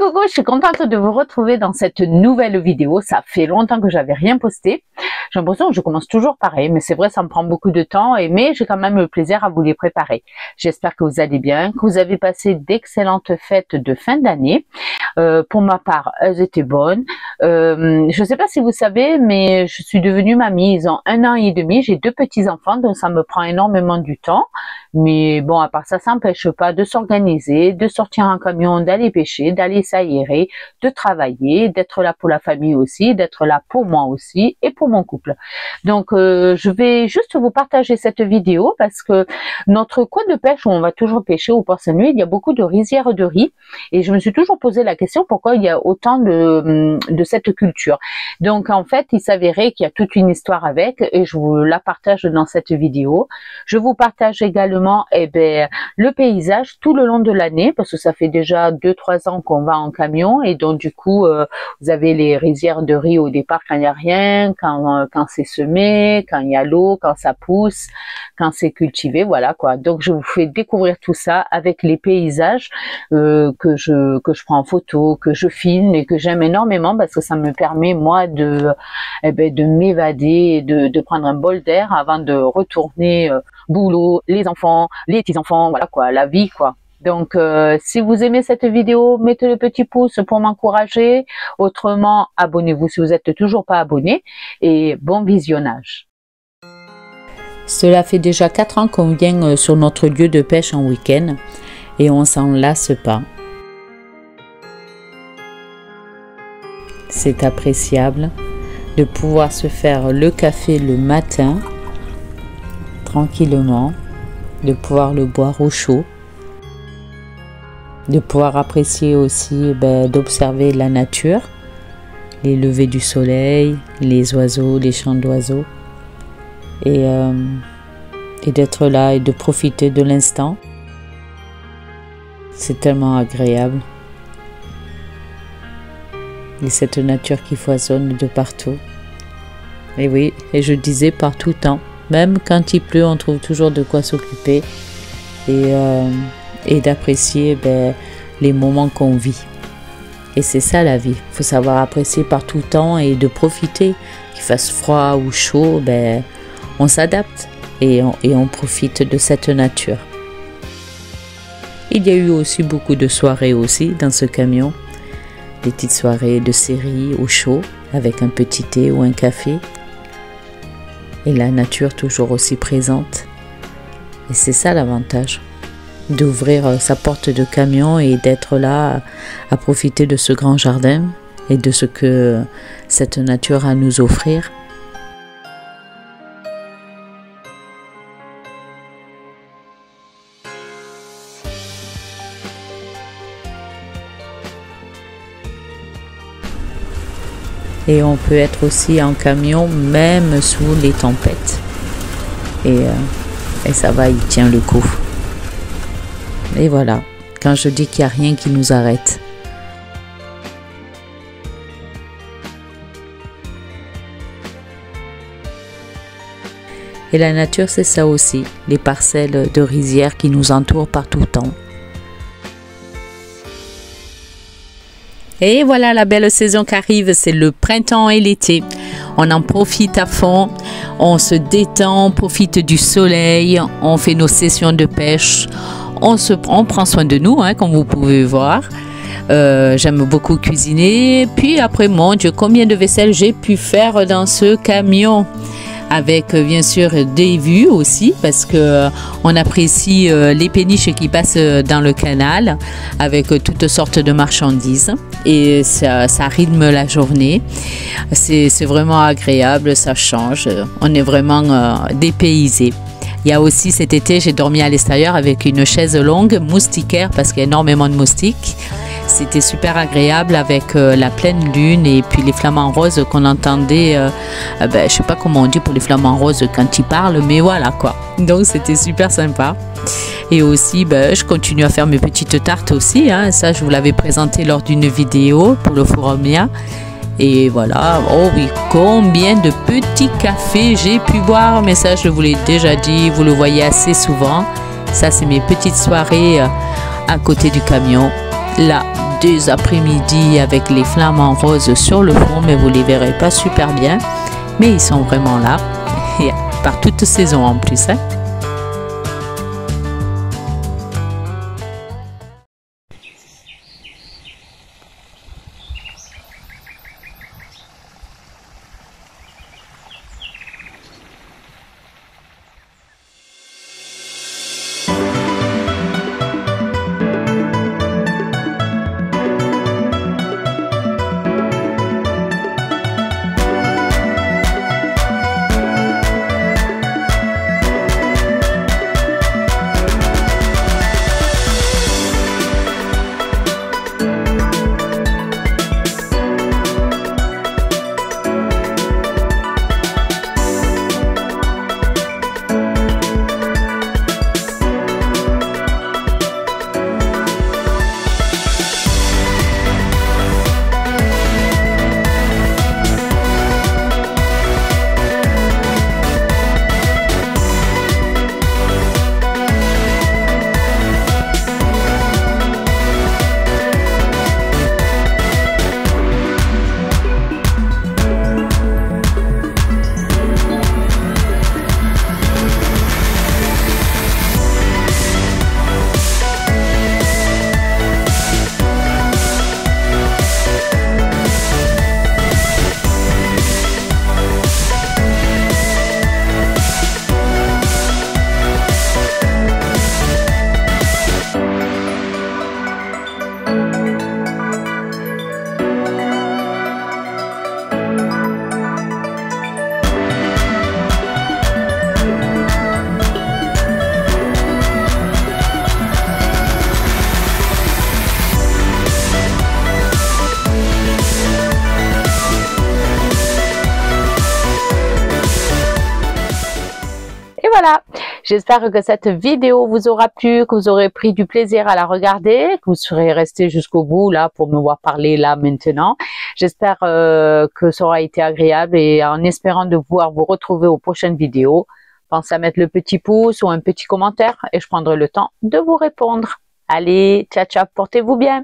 Coucou, je suis contente de vous retrouver dans cette nouvelle vidéo. Ça fait longtemps que j'avais rien posté. J'ai l'impression que je commence toujours pareil, mais c'est vrai, ça me prend beaucoup de temps, mais j'ai quand même le plaisir à vous les préparer. J'espère que vous allez bien, que vous avez passé d'excellentes fêtes de fin d'année. Pour ma part, elles étaient bonnes. Je ne sais pas si vous savez, mais je suis devenue mamie. Ils ont 1 an et demi. J'ai 2 petits-enfants, donc ça me prend énormément du temps. Mais bon, à part ça, ça n'empêche pas de s'organiser, de sortir en camion, d'aller pêcher, d'aller s'aérer, de travailler, d'être là pour la famille aussi, d'être là pour moi aussi et pour mon couple. Donc, je vais juste vous partager cette vidéo parce que notre coin de pêche où on va toujours pêcher au Port-Saint-Louis, il y a beaucoup de rizières de riz et je me suis toujours posé la question pourquoi il y a autant de cette culture. Donc, en fait, il s'avérait qu'il y a toute une histoire avec et je vous la partage dans cette vidéo. Je vous partage également le paysage tout le long de l'année parce que ça fait déjà 2-3 ans qu'on va en camion et donc du coup vous avez les rizières de riz au départ quand il n'y a rien, quand c'est semé, quand il y a l'eau, quand ça pousse, quand c'est cultivé, voilà quoi. Donc je vous fais découvrir tout ça avec les paysages que je prends en photo, que je filme et que j'aime énormément parce que ça me permet moi de m'évader, de prendre un bol d'air avant de retourner boulot, les enfants, les petits-enfants, voilà quoi, la vie quoi. Donc si vous aimez cette vidéo, mettez le petit pouce pour m'encourager. Autrement, abonnez-vous si vous n'êtes toujours pas abonné et bon visionnage. Cela fait déjà 4 ans qu'on vient sur notre lieu de pêche en week-end et on s'en lasse pas. C'est appréciable de pouvoir se faire le café le matin tranquillement, de pouvoir le boire au chaud, de pouvoir apprécier aussi d'observer la nature, les levées du soleil, les oiseaux, les chants d'oiseaux et d'être là et de profiter de l'instant. C'est tellement agréable et cette nature qui foisonne de partout. Et oui, et je disais par tout temps. Même quand il pleut, on trouve toujours de quoi s'occuper et d'apprécier les moments qu'on vit. Et c'est ça la vie. Il faut savoir apprécier par tout temps et de profiter. Qu'il fasse froid ou chaud, on s'adapte et on profite de cette nature. Il y a eu aussi beaucoup de soirées aussi dans ce camion. Des petites soirées de série au chaud avec un petit thé ou un café. Et la nature toujours aussi présente. Et c'est ça l'avantage, d'ouvrir sa porte de camion et d'être là à profiter de ce grand jardin et de ce que cette nature a à nous offrir. Et on peut être aussi en camion même sous les tempêtes. Et ça va, il tient le coup. Et voilà, quand je dis qu'il n'y a rien qui nous arrête. Et la nature, c'est ça aussi, les parcelles de rizières qui nous entourent par tout temps. Et voilà la belle saison qui arrive, c'est le printemps et l'été. On en profite à fond, on se détend, on profite du soleil, on fait nos sessions de pêche, on prend soin de nous, comme vous pouvez voir. J'aime beaucoup cuisiner. Puis après, mon Dieu, combien de vaisselle j'ai pu faire dans ce camion. Avec bien sûr des vues aussi parce que on apprécie les péniches qui passent dans le canal avec toutes sortes de marchandises et ça rythme la journée. C'est vraiment agréable, ça change, on est vraiment dépaysé. Il y a aussi cet été, j'ai dormi à l'extérieur avec une chaise longue moustiquaire parce qu'il y a énormément de moustiques. C'était super agréable avec la pleine lune et puis les flamants roses qu'on entendait. Je sais pas comment on dit pour les flamants roses quand ils parlent, mais voilà quoi. Donc c'était super sympa. Et aussi, je continue à faire mes petites tartes aussi. Ça, je vous l'avais présenté lors d'une vidéo pour le Forumia. Et voilà, oh oui, combien de petits cafés j'ai pu boire. Mais ça, je vous l'ai déjà dit, vous le voyez assez souvent. Ça, c'est mes petites soirées à côté du camion. là 2 après-midi avec les flamants roses sur le fond, mais vous les verrez pas super bien, mais ils sont vraiment là et par toute saison en plus, hein. Voilà, j'espère que cette vidéo vous aura plu, que vous aurez pris du plaisir à la regarder, que vous serez resté jusqu'au bout là pour me voir parler là maintenant. J'espère que ça aura été agréable et en espérant de pouvoir vous retrouver aux prochaines vidéos, pensez à mettre le petit pouce ou un petit commentaire et je prendrai le temps de vous répondre. Allez, ciao ciao, portez-vous bien.